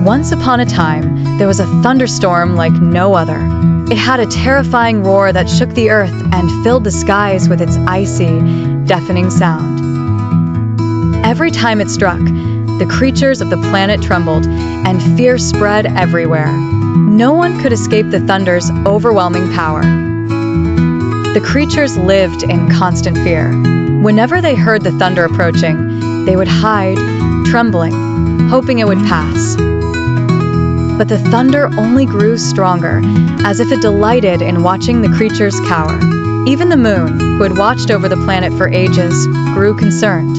Once upon a time, there was a thunderstorm like no other. It had a terrifying roar that shook the earth and filled the skies with its icy, deafening sound. Every time it struck, the creatures of the planet trembled, and fear spread everywhere. No one could escape the thunder's overwhelming power. The creatures lived in constant fear. Whenever they heard the thunder approaching, they would hide, trembling, hoping it would pass. But the thunder only grew stronger, as if it delighted in watching the creatures cower. Even the moon, who had watched over the planet for ages, grew concerned.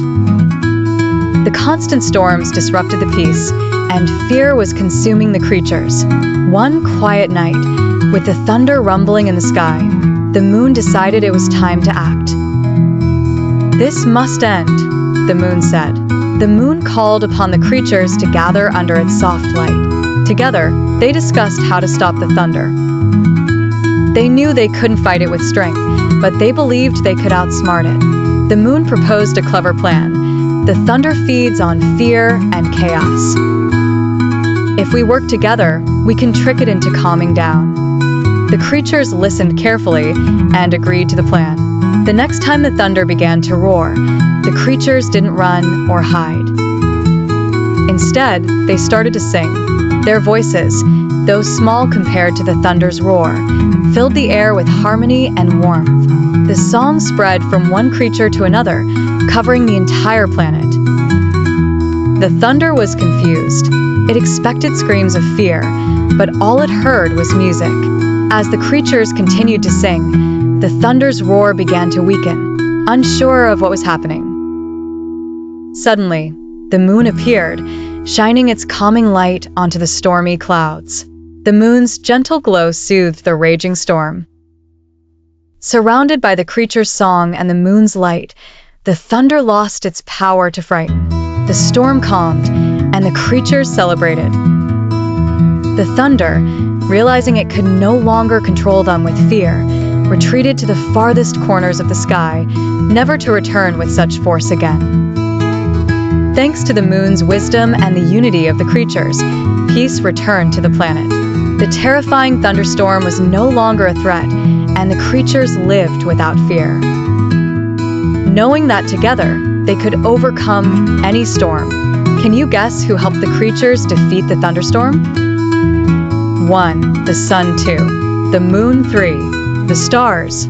The constant storms disrupted the peace, and fear was consuming the creatures. One quiet night, with the thunder rumbling in the sky, the moon decided it was time to act. "This must end," the moon said. The moon called upon the creatures to gather under its soft light. Together, they discussed how to stop the thunder. They knew they couldn't fight it with strength, but they believed they could outsmart it. The moon proposed a clever plan. The thunder feeds on fear and chaos. If we work together, we can trick it into calming down. The creatures listened carefully and agreed to the plan. The next time the thunder began to roar, the creatures didn't run or hide. Instead, they started to sing. Their voices, though small compared to the thunder's roar, filled the air with harmony and warmth. The song spread from one creature to another, covering the entire planet. The thunder was confused. It expected screams of fear, but all it heard was music. As the creatures continued to sing, the thunder's roar began to weaken, unsure of what was happening. Suddenly, the moon appeared, shining its calming light onto the stormy clouds. The moon's gentle glow soothed the raging storm. Surrounded by the creature's song and the moon's light, the thunder lost its power to frighten. The storm calmed, and the creatures celebrated. The thunder, realizing it could no longer control them with fear, retreated to the farthest corners of the sky, never to return with such force again. Thanks to the moon's wisdom and the unity of the creatures, peace returned to the planet. The terrifying thunderstorm was no longer a threat, and the creatures lived without fear. Knowing that together, they could overcome any storm. Can you guess who helped the creatures defeat the thunderstorm? 1. The sun. 2. The moon. 3. The stars.